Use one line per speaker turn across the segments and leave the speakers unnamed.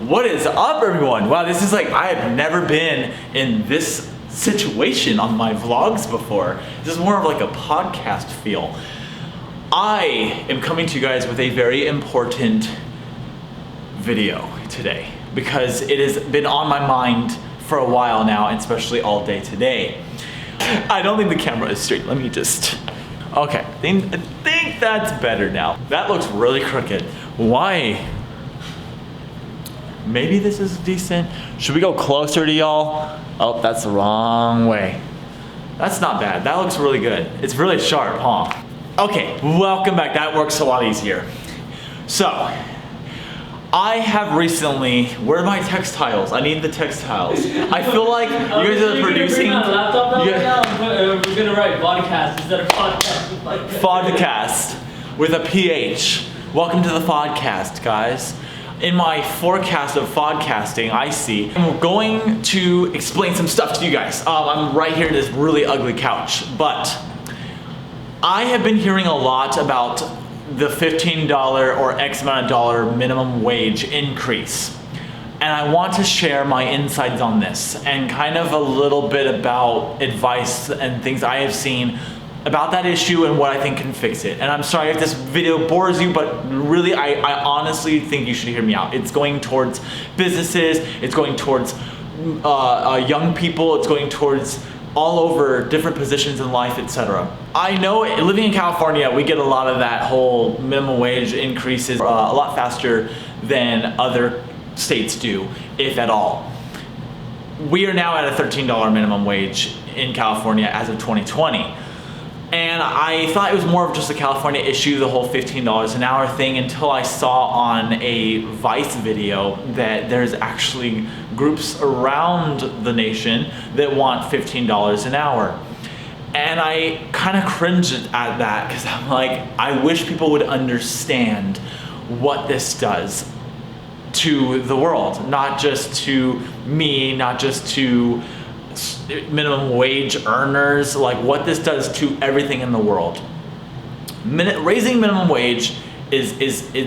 What is up, everyone? Wow, this is like, I have never been in this situation on my vlogs before. This is more of like a podcast feel. I am coming to you guys with a very important video today because it has been on my mind for a while now, and especially all day today. I don't think the camera is straight. Let me just, okay, I think that's better now. That looks really crooked. Why? Maybe this is decent. Should we go closer to y'all? Oh, that's the wrong way. That's not bad. That looks really good. It's really sharp, huh? Okay, welcome back. That works a lot easier. So, I have recently, where are my textiles? I need the textiles. I feel like you guys are producing.
Bring my laptop down right now. We're gonna write podcast instead of podcast.
Vodcast with a PH. Welcome to the Vodcast, guys. In my forecast of podcasting, I see I'm going to explain some stuff to you guys. I'm right here in this really ugly couch, but I have been hearing a lot about the $15 or X amount of dollar minimum wage increase. And I want to share my insights on this and kind of a little bit about advice and things I have seen about that issue and what I think can fix it. And I'm sorry if this video bores you, but really I honestly think you should hear me out. It's going towards businesses, it's going towards young people, it's going towards all over different positions in life, etc. I know living in California, we get a lot of that whole minimum wage increases a lot faster than other states do, if at all. We are now at a $13 minimum wage in California as of 2020. And I thought it was more of just a California issue, the whole $15 an hour thing, until I saw on a Vice video that there's actually groups around the nation that want $15 an hour. And I kind of cringed at that because I'm like, I wish people would understand what this does to the world, not just to me, not just to minimum wage earners, like what this does to everything in the world. Raising minimum wage is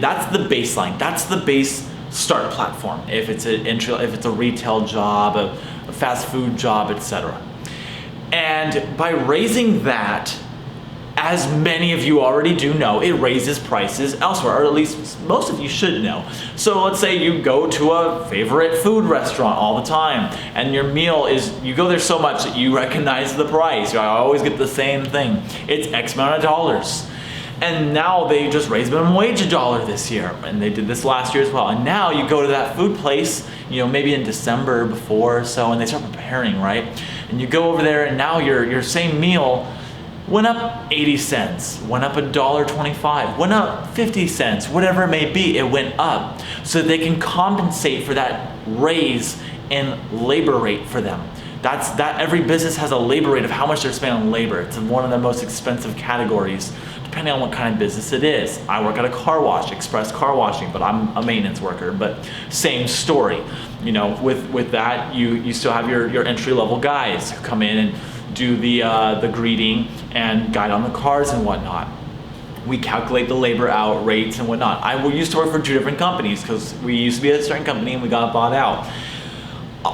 that's the baseline. That's the base start platform. If it's a retail job, a fast food job, etc. And by raising that, as many of you already do know, it raises prices elsewhere, or at least most of you should know. So let's say you go to a favorite food restaurant all the time, and your meal is, you go there so much that you recognize the price. I always get the same thing. It's X amount of dollars. And now they just raised minimum wage $1 this year, and they did this last year as well. And now you go to that food place, you know, maybe in December before or so, and they start preparing, right? And you go over there, and now your same meal went up 80 cents, went up $1.25, went up 50 cents, whatever it may be, it went up. So they can compensate for that raise in labor rate for them. That every business has a labor rate of how much they're spending on labor. It's one of the most expensive categories, depending on what kind of business it is. I work at a car wash, express car washing, but I'm a maintenance worker, but same story. You know, with that, you still have your entry level guys who come in and do the greeting and guide on the cars and whatnot. We calculate the labor out rates and whatnot. I used to work for 2 different companies because we used to be at a certain company and we got bought out.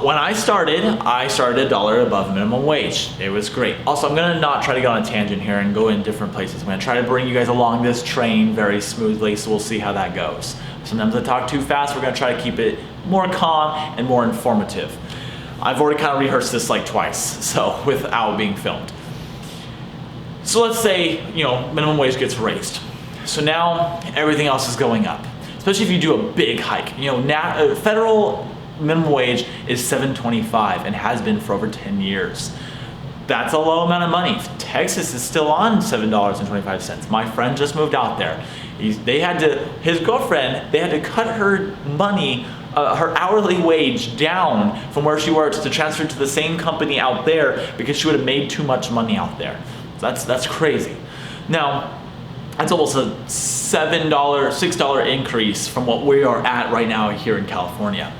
When I started $1 above minimum wage. It was great. Also, I'm gonna not try to go on a tangent here and go in different places. I'm gonna try to bring you guys along this train very smoothly, so we'll see how that goes. Sometimes I talk too fast. We're gonna try to keep it more calm and more informative. I've already kind of rehearsed this like twice, so without being filmed. So let's say, you know, minimum wage gets raised. So now everything else is going up, especially if you do a big hike. You know, now federal minimum wage is $7.25 and has been for over 10 years. That's a low amount of money. Texas is still on $7.25. My friend just moved out there. His girlfriend, they had to cut her money, her hourly wage down from where she works to transfer to the same company out there because she would have made too much money out there. So that's crazy. Now, that's almost a $7, $6 increase from what we are at right now here in California.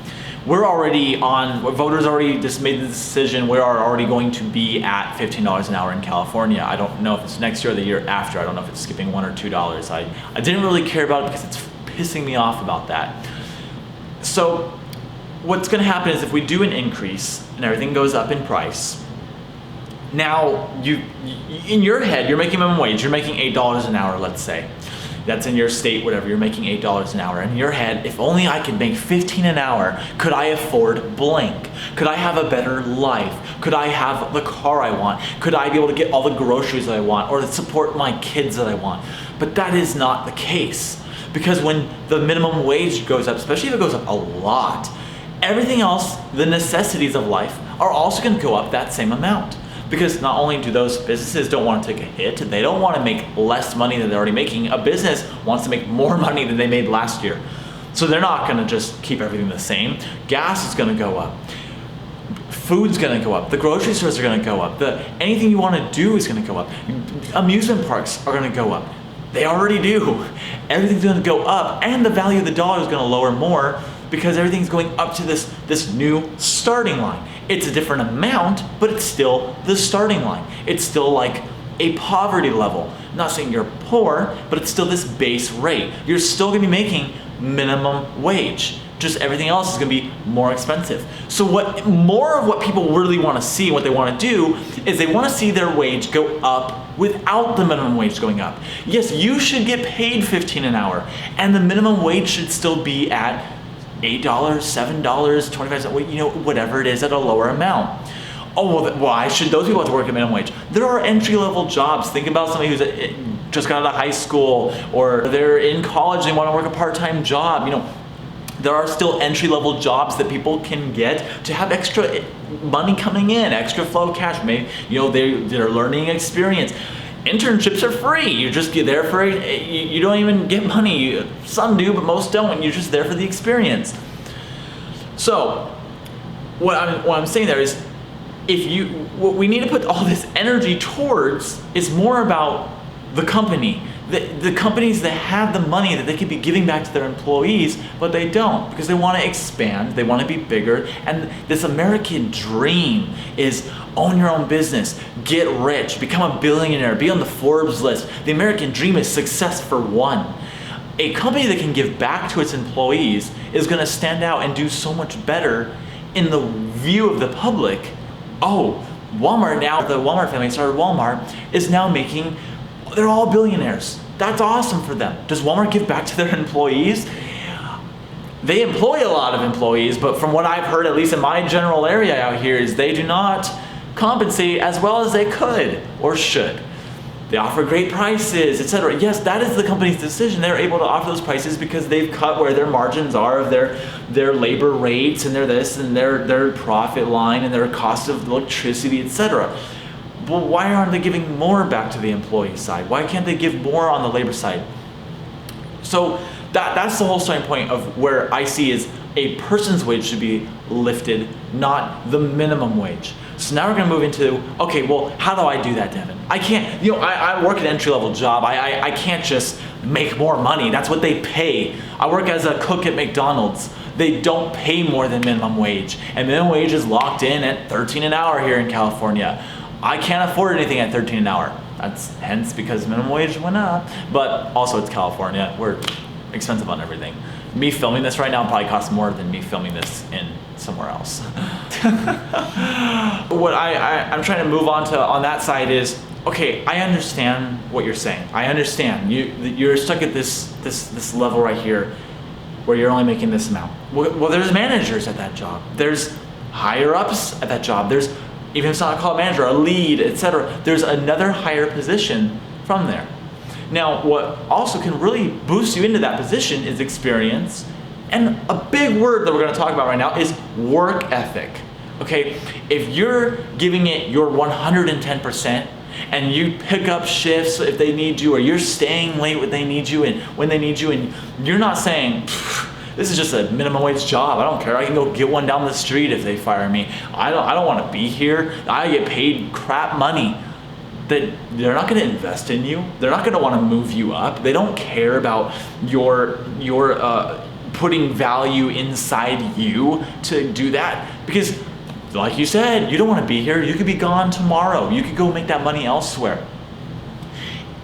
Voters already just made the decision, we are already going to be at $15 an hour in California. I don't know if it's next year or the year after. I don't know if it's skipping $1 or $2. I didn't really care about it because it's pissing me off about that. So what's going to happen is if we do an increase and everything goes up in price, now in your head, you're making minimum wage, you're making $8 an hour, let's say. That's in your state, whatever, you're making $8 an hour. In your head, if only I could make 15 an hour, could I afford blank? Could I have a better life? Could I have the car I want? Could I be able to get all the groceries that I want or to support my kids that I want? But that is not the case. Because when the minimum wage goes up, especially if it goes up a lot, everything else, the necessities of life, are also going to go up that same amount. Because not only do those businesses don't want to take a hit, they don't want to make less money than they're already making. A business wants to make more money than they made last year. So they're not going to just keep everything the same. Gas is going to go up. Food's going to go up. The grocery stores are going to go up. Anything you want to do is going to go up. Amusement parks are going to go up. They already do. Everything's going to go up, and the value of the dollar is going to lower more because everything's going up to this new starting line. It's a different amount, but it's still the starting line. It's still like a poverty level. I'm not saying you're poor, but it's still this base rate. You're still going to be making minimum wage. Just everything else is going to be more expensive. So more of what people really want to see, what they want to do, is they want to see their wage go up without the minimum wage going up. Yes, you should get paid 15 an hour, and the minimum wage should still be at $8, $7, 25 cents, whatever it is at a lower amount. Oh, well, why should those people have to work at minimum wage? There are entry-level jobs. Think about somebody who's just got out of high school, or they're in college and they want to work a part-time job. There are still entry-level jobs that people can get to have extra money coming in, extra flow of cash. Maybe they're learning experience. Internships are free. You just get there for it. You don't even get money. Some do, but most don't. You're just there for the experience. So, what I'm saying there is, what we need to put all this energy towards is more about the company. The companies that have the money that they could be giving back to their employees, but they don't because they want to expand, they want to be bigger, and this American dream is own your own business, get rich, become a billionaire, be on the Forbes list. The American dream is success for one. A company that can give back to its employees is going to stand out and do so much better in the view of the public. Oh, Walmart now, the Walmart family started Walmart, is now they're all billionaires. That's awesome for them. Does Walmart give back to their employees? They employ a lot of employees, but from what I've heard, at least in my general area out here, is they do not compensate as well as they could or should. They offer great prices, etc. Yes, that is the company's decision. They're able to offer those prices because they've cut where their margins are of their labor rates and their this and their profit line and their cost of electricity, etc. But why aren't they giving more back to the employee side? Why can't they give more on the labor side? So that's the whole starting point of where I see is a person's wage should be lifted, not the minimum wage. So now we're going to move into, okay, well, how do I do that, Devin? I can't, I work an entry-level job. I can't just make more money. That's what they pay. I work as a cook at McDonald's. They don't pay more than minimum wage. And minimum wage is locked in at $13 an hour here in California. I can't afford anything at $13 an hour. That's hence because minimum wage went up. But also it's California. We're expensive on everything. Me filming this right now probably costs more than me filming this in somewhere else. What I'm trying to move on to on that side is, okay, I understand what you're saying. I understand you're stuck at this level right here where you're only making this amount. Well, there's managers at that job. There's higher ups at that job. There's, even if it's not called a manager, a lead, etc. There's another higher position from there. Now, what also can really boost you into that position is experience. And a big word that we're going to talk about right now is work ethic. Okay, if you're giving it your 110% and you pick up shifts if they need you, or you're staying late when they need you, and you're not saying, this is just a minimum wage job, I don't care, I can go get one down the street if they fire me. I don't want to be here. I get paid crap money. That they're not going to invest in you. They're not going to want to move you up. They don't care about your putting value inside you to do that, because like you said, you don't want to be here. You could be gone tomorrow. You could go make that money elsewhere.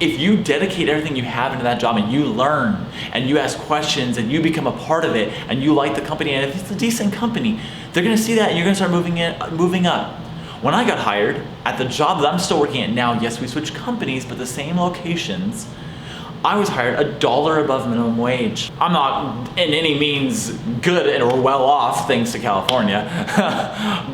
if you dedicate everything you have into that job and you learn and you ask questions and you become a part of it and you like the company, and if it's a decent company, they're gonna see that and you're gonna start moving up. When I got hired at the job that I'm still working at now, yes, we switched companies, but the same locations, I was hired $1 above minimum wage. I'm not in any means good or well off thanks to California,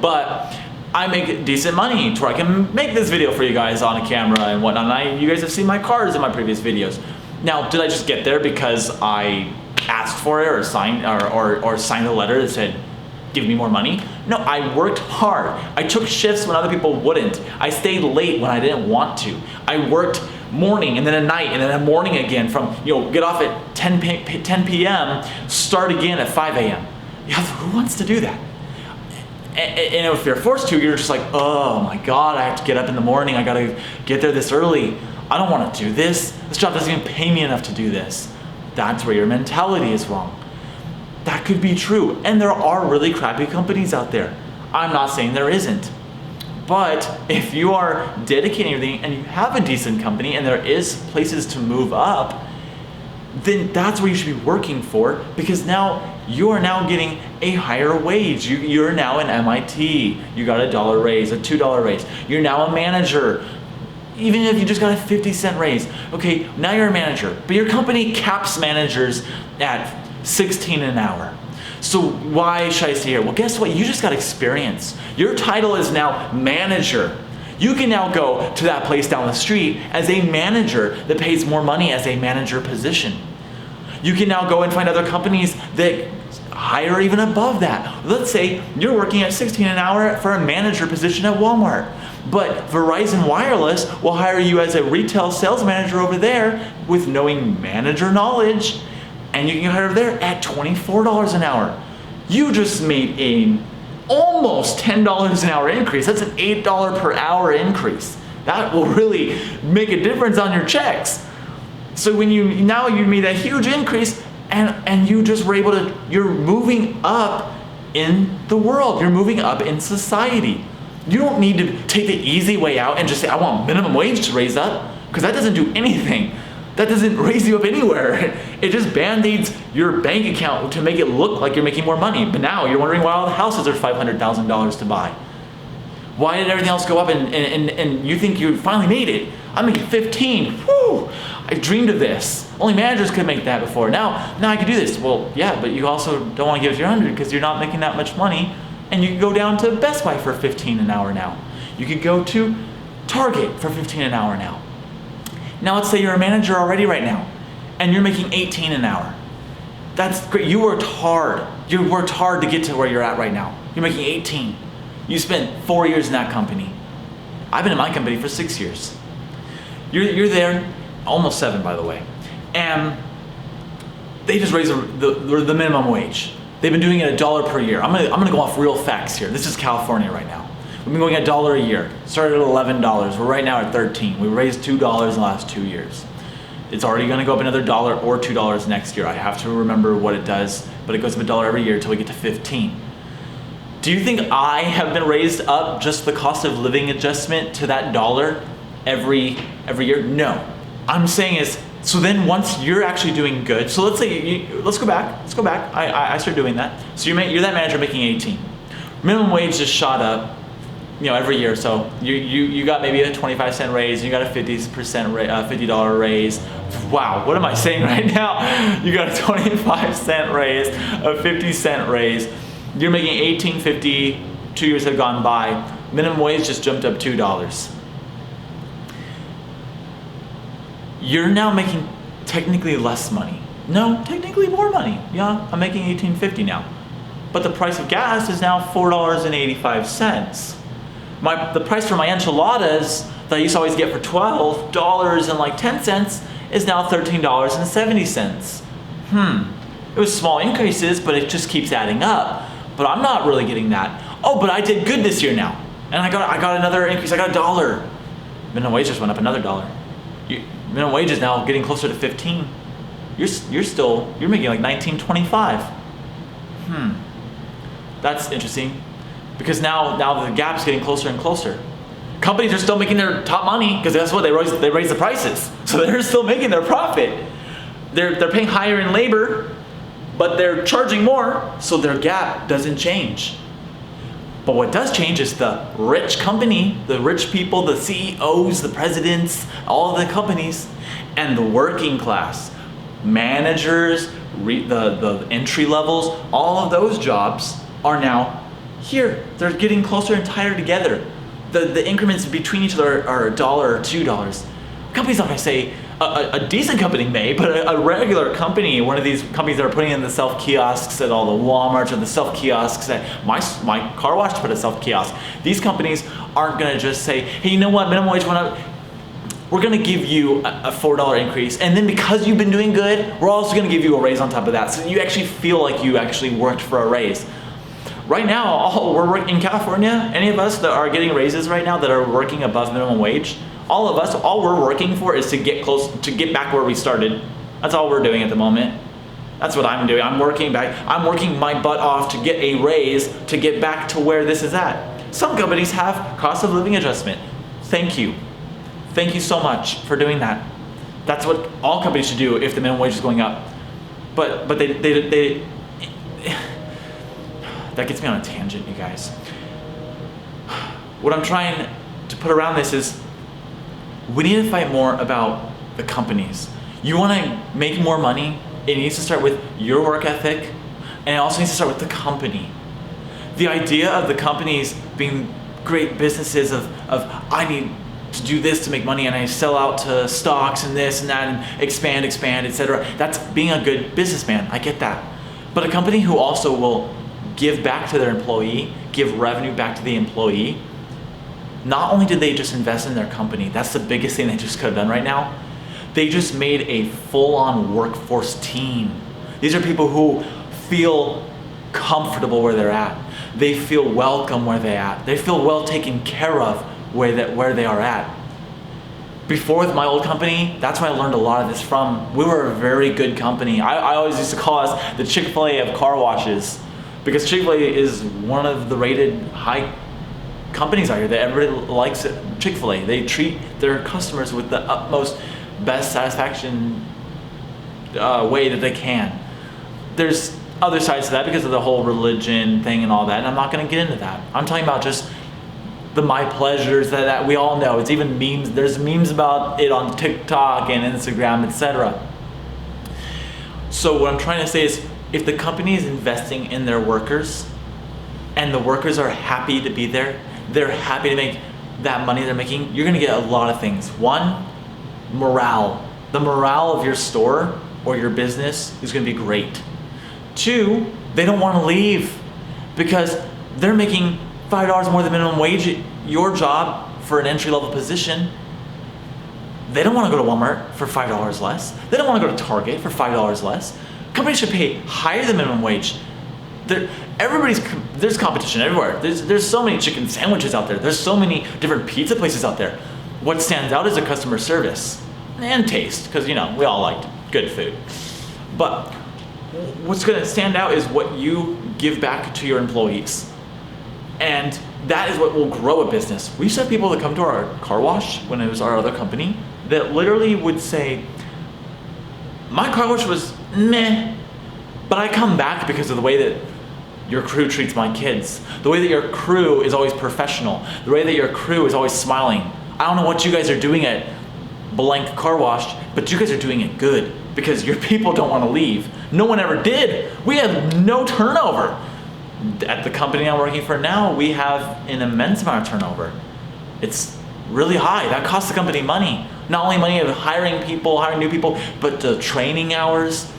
but I make decent money to where I can make this video for you guys on a camera and whatnot. And you guys have seen my cars in my previous videos. Now, did I just get there because I asked for it or signed a letter that said, give me more money? No, I worked hard. I took shifts when other people wouldn't. I stayed late when I didn't want to. I worked morning and then a night and then a morning again from, get off at 10 p.m., start again at 5 a.m. Yeah, who wants to do that? And if you're forced to, you're just like, oh my God, I have to get up in the morning. I gotta get there this early. I don't want to do this. This job doesn't even pay me enough to do this. That's where your mentality is wrong. That could be true. And there are really crappy companies out there. I'm not saying there isn't. But if you are dedicating everything and you have a decent company and there is places to move up, then that's what you should be working for, because now you are now getting a higher wage. You're now in MIT. You got $1 raise, a $2 raise. You're now a manager. Even if you just got a 50-cent raise. Okay, now you're a manager, but your company caps managers at 16 an hour. So why should I stay here? Well, guess what? You just got experience. Your title is now manager. You can now go to that place down the street as a manager that pays more money as a manager position. You can now go and find other companies that hire even above that. Let's say you're working at 16 an hour for a manager position at Walmart, but Verizon Wireless will hire you as a retail sales manager over there with knowing manager knowledge, and you can hire there at $24 an hour. You just made a almost $10 an hour increase. That's an $8 per hour increase. That will really make a difference on your checks. So when you made a huge increase and you just were able to, you're moving up in the world. You're moving up in society. You don't need to take the easy way out and just say, I want minimum wage to raise up, because that doesn't do anything. That doesn't raise you up anywhere. It just band-aids your bank account to make it look like you're making more money. But now you're wondering why all the houses are $500,000 to buy. Why did everything else go up and you think you finally made it? I'm making 15. Woo! I dreamed of this. Only managers could make that before. Now I can do this. Well, yeah, but you also don't want to give us your 100 because you're not making that much money. And you can go down to Best Buy for 15 an hour now. You could go to Target for 15 an hour now. Now let's say you're a manager already right now and you're making 18 an hour. That's great. You worked hard. You worked hard to get to where you're at right now. You're making 18. You spent 4 years in that company. I've been in my company for 6 years. You're there, almost 7 by the way. And they just raised the minimum wage. They've been doing it $1 per year. I'm gonna go off real facts here. This is California right now. We've been going at $1 a year. Started at $11. We're right now at $13. We raised $2 in the last 2 years. It's already going to go up another $1 or $2 next year. I have to remember what it does, but it goes up $1 every year until we get to 15. Do you think I have been raised up just the cost of living adjustment to that $1 every year? No. I'm saying is, so then once you're actually doing good, so let's say, let's go back. I started doing that. So you're that manager making 18. Minimum wage just shot up. Every year. So you got maybe a 25-cent raise, and you got a $50 raise. Wow, what am I saying right now? You got a 25-cent raise, a 50-cent raise. You're making $18.50. 2 years have gone by. Minimum wage just jumped up $2. You're now making technically less money. No, technically more money. Yeah, I'm making $18.50 now. But the price of gas is now $4.85. The price for my enchiladas that I used to always get for $12.10 is now $13.70. It was small increases, but it just keeps adding up. But I'm not really getting that. Oh, but I did good this year now, and I got another increase. I got $1. Minimum wage just went up another $1. Minimum wage is now getting closer to 15. You're making like $19.25. That's interesting. Because now the gap's getting closer and closer. Companies are still making their top money because that's what they raise the prices. So they're still making their profit. They're paying higher in labor, but they're charging more, so their gap doesn't change. But what does change is the rich company, the rich people, the CEOs, the presidents, all of the companies, and the working class, managers, the entry levels, all of those jobs are now here. They're getting closer and tighter together. The increments between each other are $1 or $2. Companies not gonna say, a decent company may, but a regular company, one of these companies that are putting in the self-kiosks at all the Walmarts or the self-kiosks at my car wash put a self-kiosk. These companies aren't gonna just say, hey, you know what, minimum wage went up, we're gonna give you a $4 increase, and then because you've been doing good, we're also gonna give you a raise on top of that, so you actually feel like you actually worked for a raise. Right now, we're working in California, any of us that are getting raises right now that are working above minimum wage, all of us, all we're working for is to get back where we started. That's all we're doing at the moment. That's what I'm doing. I'm working my butt off to get a raise to get back to where this is at. Some companies have cost of living adjustment. Thank you. Thank you so much for doing that. That's what all companies should do if the minimum wage is going up. But they that gets me on a tangent, you guys. What I'm trying to put around this is we need to fight more about the companies. You want to make more money, it needs to start with your work ethic, and it also needs to start with the company. The idea of the companies being great businesses of I need to do this to make money and I sell out to stocks and this and that and expand, etc. That's being a good businessman. I get that. But a company who also will give back to their employee, give revenue back to the employee, not only did they just invest in their company, that's the biggest thing they just could have done right now, they just made a full-on workforce team. These are people who feel comfortable where they're at. They feel welcome where they're at. They feel well taken care of where they are at. Before with my old company, that's where I learned a lot of this from. We were a very good company. I always used to call us the Chick-fil-A of car washes because Chick-fil-A is one of the rated high companies out here that everybody likes it. Chick-fil-A, they treat their customers with the utmost best satisfaction way that they can. There's other sides to that because of the whole religion thing and all that, and I'm not going to get into that. I'm talking about just the my pleasures that we all know. It's even memes. There's memes about it on TikTok and Instagram, etc. So what I'm trying to say is, if the company is investing in their workers, and the workers are happy to be there, they're happy to make that money they're making, you're gonna get a lot of things. One, morale. The morale of your store or your business is gonna be great. Two, they don't wanna leave because they're making $5 more than minimum wage at your job for an entry-level position. They don't wanna go to Walmart for $5 less. They don't wanna go to Target for $5 less. Companies should pay higher than minimum wage. There's competition everywhere. There's so many chicken sandwiches out there. There's so many different pizza places out there. What stands out is the customer service and taste, because we all like good food. But what's going to stand out is what you give back to your employees, and that is what will grow a business. We used to have people that come to our car wash when it was our other company that literally would say, "My car wash was meh, but I come back because of the way that your crew treats my kids. The way that your crew is always professional. The way that your crew is always smiling. I don't know what you guys are doing at blank car wash, but you guys are doing it good because your people don't want to leave." No one ever did. We had no turnover. At the company I'm working for now, we have an immense amount of turnover. It's really high. That costs the company money. Not only money of hiring people, hiring new people, but the training hours,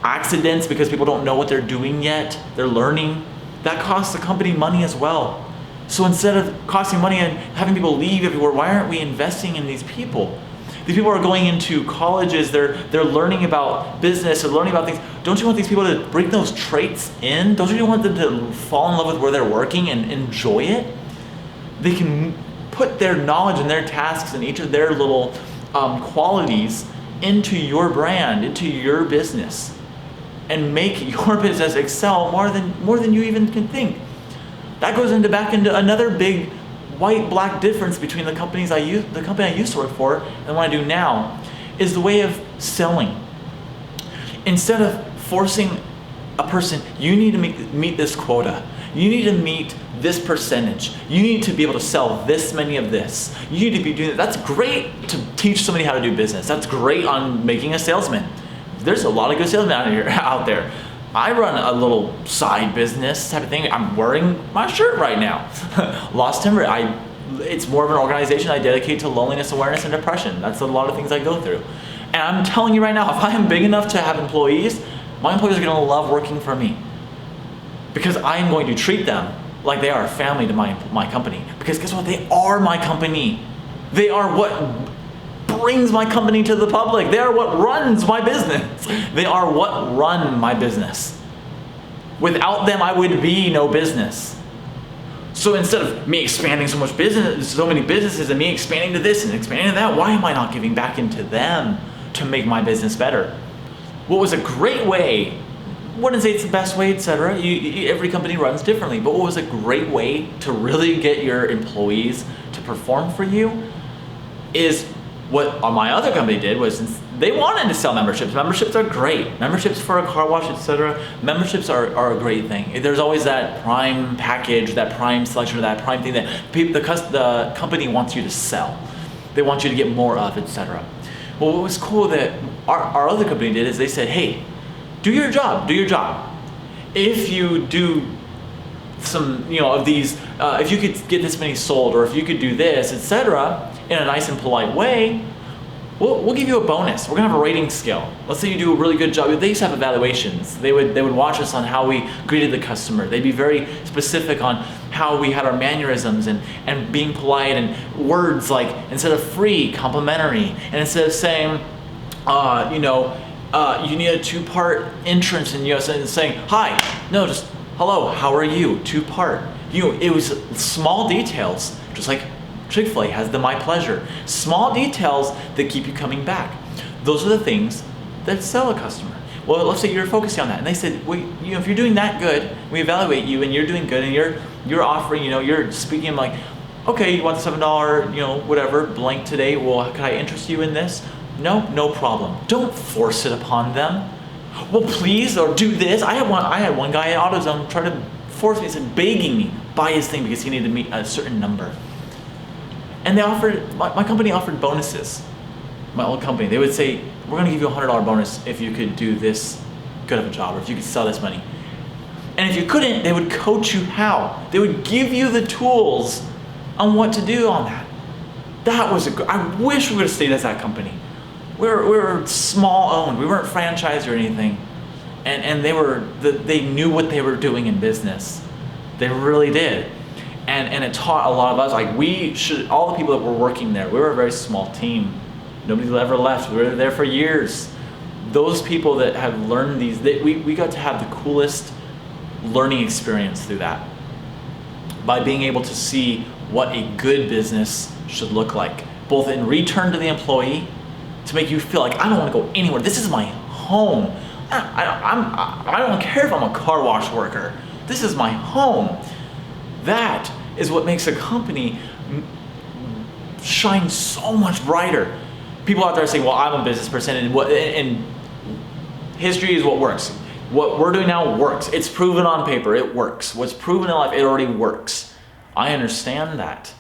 accidents because people don't know what they're doing yet, they're learning. That costs the company money as well. So instead of costing money and having people leave everywhere, why aren't we investing in these people? These people are going into colleges, they're learning about business, they're learning about things. Don't you want these people to bring those traits in? Don't you want them to fall in love with where they're working and enjoy it? They can put their knowledge and their tasks and each of their little qualities into your brand, into your business, and make your business excel more than you even can think. That goes back into another big white-black difference between the company I used to work for and what I do now is the way of selling. Instead of forcing a person, you need to meet this quota. You need to meet this percentage. You need to be able to sell this many of this. You need to be doing that. That's great to teach somebody how to do business. That's great on making a salesman. There's a lot of good salesmen out there. I run a little side business type of thing. I'm wearing my shirt right now. Lost Timber. It's more of an organization I dedicate to loneliness awareness and depression. That's a lot of things I go through. And I'm telling you right now, if I am big enough to have employees, my employees are going to love working for me. Because I am going to treat them like they are a family to my company. Because guess what? They are my company. They are what brings my company to the public. They are what runs my business. They are what run my business. Without them, I would be no business. So instead of me expanding so many businesses and me expanding to this and expanding to that, why am I not giving back into them to make my business better? What was a great way, wouldn't say it's the best way, etc. Every company runs differently, but what was a great way to really get your employees to perform for you is what my other company did was they wanted to sell memberships. Memberships are great. Memberships for a car wash, etc. Memberships are a great thing. There's always that prime package, that prime selection, or that prime thing that the company wants you to sell. They want you to get more of, etc. Well, what was cool that our other company did is they said, hey, do your job. If you do some, of these, if you could get this many sold, or if you could do this, etc., in a nice and polite way, we'll give you a bonus. We're gonna have a rating scale. Let's say you do a really good job. They used to have evaluations. They would watch us on how we greeted the customer. They'd be very specific on how we had our mannerisms and being polite and words like, instead of free, complimentary, and instead of saying, you need a two-part entrance, and saying, hi, no, just hello, how are you, two-part. It was small details, just like Chick-fil-A has the my pleasure. Small details that keep you coming back. Those are the things that sell a customer. Well, let's say you're focusing on that, and they said, well, if you're doing that good, we evaluate you, and you're doing good, and you're offering, you're speaking like, okay, you want the $7, whatever, blank today. Well, can I interest you in this? No problem. Don't force it upon them. Well, please, or do this. I had one guy at AutoZone try to force me, begging me, buy his thing because he needed to meet a certain number. And they offered, my company offered bonuses. My old company, they would say, we're gonna give you a $100 bonus if you could do this good of a job, or if you could sell this money. And if you couldn't, they would coach you how. They would give you the tools on what to do on that. That was I wish we would have stayed as that company. We were small owned, we weren't franchised or anything. And they knew what they were doing in business. They really did. And it taught a lot of us, all the people that were working there, we were a very small team. Nobody ever left, we were there for years. Those people that have learned we got to have the coolest learning experience through that. By being able to see what a good business should look like. Both in return to the employee, to make you feel like, I don't want to go anywhere, this is my home. I don't care if I'm a car wash worker. This is my home. That is what makes a company shine so much brighter. People out there say, well, I'm a business person, and history is what works. What we're doing now works. It's proven on paper, it works. What's proven in life, it already works. I understand that.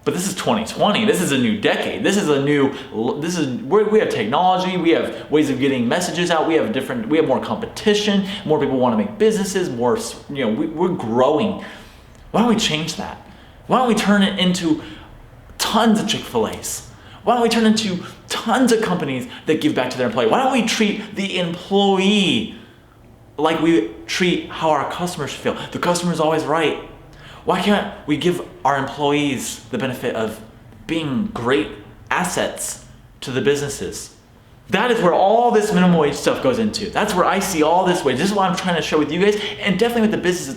But this is 2020. This is a new decade. We have technology. We have ways of getting messages out. We have more competition. More people want to make businesses. We're growing. Why don't we change that? Why don't we turn it into tons of Chick-fil-A's? Why don't we turn it into tons of companies that give back to their employee? Why don't we treat the employee like we treat how our customers feel? The customer is always right. Why can't we give our employees the benefit of being great assets to the businesses? That is where all this minimum wage stuff goes into. That's where I see all this wage. This is what I'm trying to show with you guys, and definitely with the businesses.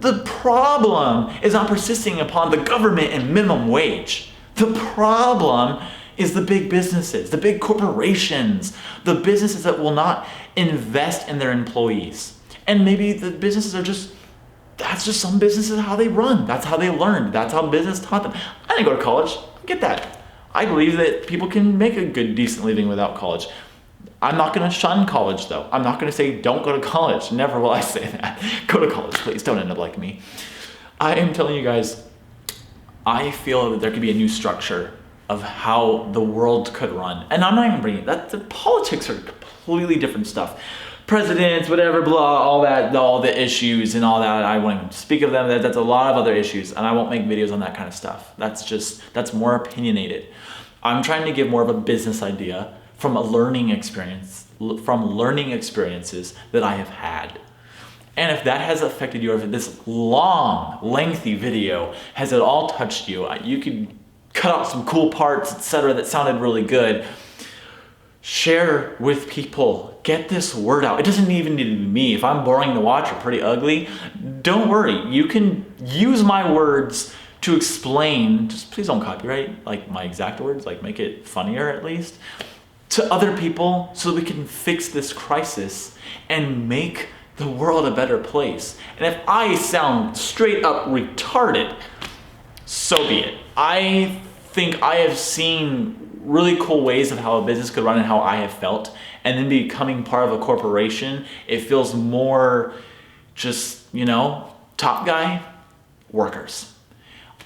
The problem is not persisting upon the government and minimum wage. The problem is the big businesses, the big corporations, the businesses that will not invest in their employees. And maybe the businesses are just that's just some businesses how they run. That's how they learned. That's how business taught them. I didn't go to college. I get that. I believe that people can make a good, decent living without college. I'm not going to shun college, though. I'm not going to say don't go to college. Never will I say that. Go to college, please. Don't end up like me. I am telling you guys, I feel that there could be a new structure of how the world could run. And I'm not even bringing that. The politics are completely different stuff. Presidents, whatever, blah, all that, all the issues and all that. I won't even speak of them. That's a lot of other issues, and I won't make videos on that kind of stuff. That's more opinionated. I'm trying to give more of a business idea from a learning experience, from learning experiences that I have had. And if that has affected you, or if this long, lengthy video has at all touched you, you could cut out some cool parts, etc., that sounded really good. Share with people. Get this word out. It doesn't even need to be me. If I'm boring to watch or pretty ugly, don't worry. You can use my words to explain, just please don't copyright like my exact words, like make it funnier at least, to other people so that we can fix this crisis and make the world a better place. And if I sound straight up retarded, so be it. I think I have seen really cool ways of how a business could run and how I have felt, and then becoming part of a corporation, it feels more just, top guy, workers.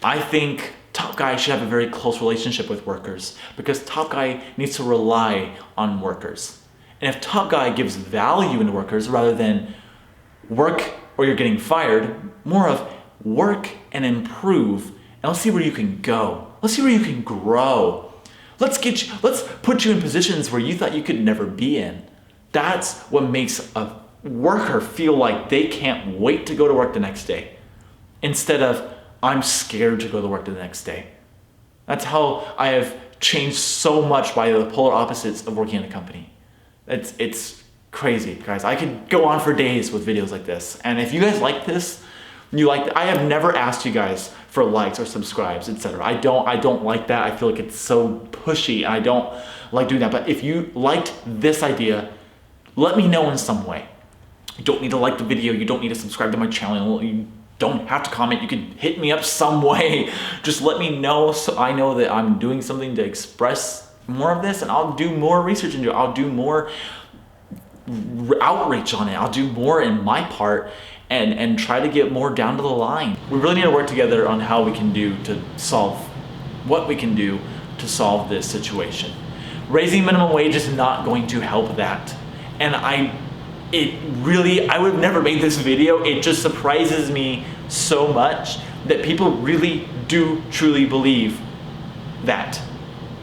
I think top guy should have a very close relationship with workers because top guy needs to rely on workers. And if top guy gives value into workers rather than work or you're getting fired, more of work and improve, and let's see where you can go. Let's see where you can grow. Let's put you in positions where you thought you could never be in. That's what makes a worker feel like they can't wait to go to work the next day. Instead of, I'm scared to go to work the next day. That's how I have changed so much by the polar opposites of working in a company. It's crazy, guys. I could go on for days with videos like this. And if you guys like this, I have never asked you guys for likes or subscribes, etc. I don't like that. I feel like it's so pushy. I don't like doing that. But if you liked this idea, let me know in some way. You don't need to like the video. You don't need to subscribe to my channel. You don't have to comment. You can hit me up some way. Just let me know so I know that I'm doing something to express more of this, and I'll do more research into it. I'll do more outreach on it. I'll do more in my part and try to get more down to the line. We really need to work together on how we can do to solve what we can do to solve this situation. Raising minimum wage is not going to help that. And I would have never made this video. It just surprises me so much that people really do truly believe that.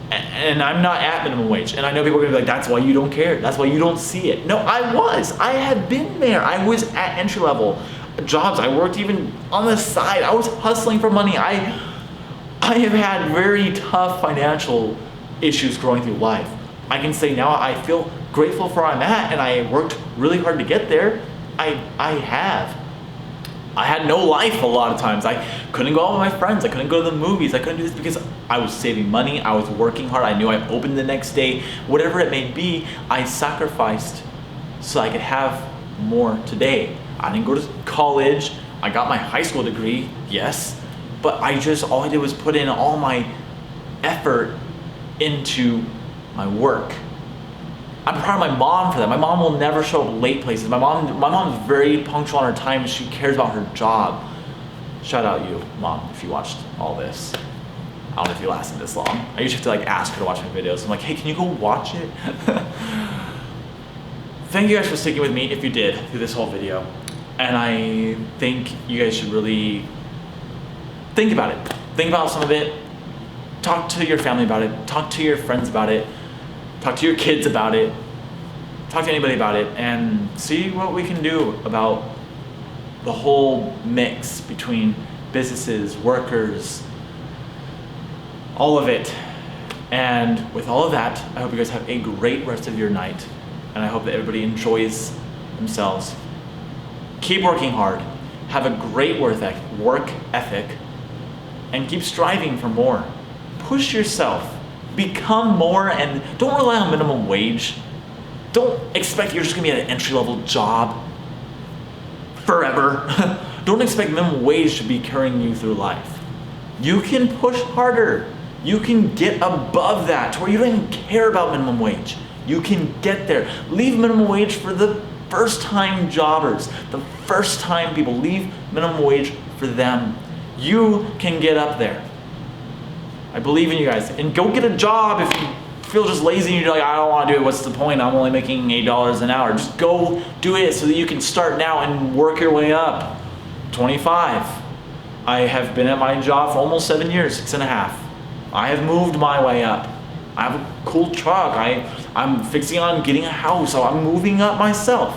And I'm not at minimum wage. And I know people are gonna be like, that's why you don't care. That's why you don't see it. No, I had been there. I was at entry level jobs. I worked even on the side. I was hustling for money. I have had very tough financial issues growing through life. I can say now I feel grateful for where I'm at, and I worked really hard to get there. I had no life a lot of times. I couldn't go out with my friends. I couldn't go to the movies. I couldn't do this because I was saving money. I was working hard. I knew I opened the next day. Whatever it may be, I sacrificed so I could have more today. I didn't go to college. I got my high school degree, yes, but all I did was put in all my effort into my work. I'm proud of my mom for that. My mom will never show up late places. My mom's very punctual on her time. She cares about her job. Shout out you, Mom, if you watched all this. I don't know if you lasted this long. I usually have to ask her to watch my videos. I'm like, hey, can you go watch it? Thank you guys for sticking with me if you did through this whole video. And I think you guys should really think about it. Think about some of it. Talk to your family about it. Talk to your friends about it. Talk to your kids about it. Talk to anybody about it and see what we can do about the whole mix between businesses, workers, all of it. And with all of that, I hope you guys have a great rest of your night, and I hope that everybody enjoys themselves. Keep working hard. Have a great work ethic, and keep striving for more. Push yourself. Become more, and don't rely on minimum wage. Don't expect you're just gonna be at an entry-level job forever. Don't expect minimum wage to be carrying you through life. You can push harder. You can get above that to where you don't even care about minimum wage. You can get there. Leave minimum wage for the first time jobbers, the first time people. Leave minimum wage for them. You can get up there. I believe in you guys. And go get a job if you feel just lazy and you're like, I don't want to do it. What's the point? I'm only making $8 an hour. Just go do it so that you can start now and work your way up. 25. I have been at my job for almost 7 years, 6.5. I have moved my way up. I have a cool truck. I'm fixing on getting a house. So I'm moving up myself.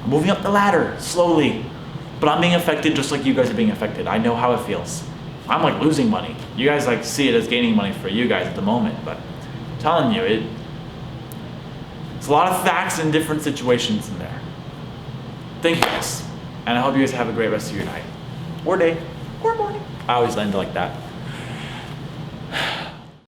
I'm moving up the ladder slowly. But I'm being affected just like you guys are being affected. I know how it feels. I'm like losing money. You guys like see it as gaining money for you guys at the moment, but I'm telling you, it's a lot of facts and different situations in there. Thank you guys. And I hope you guys have a great rest of your night. Or day. Or morning. I always end like that.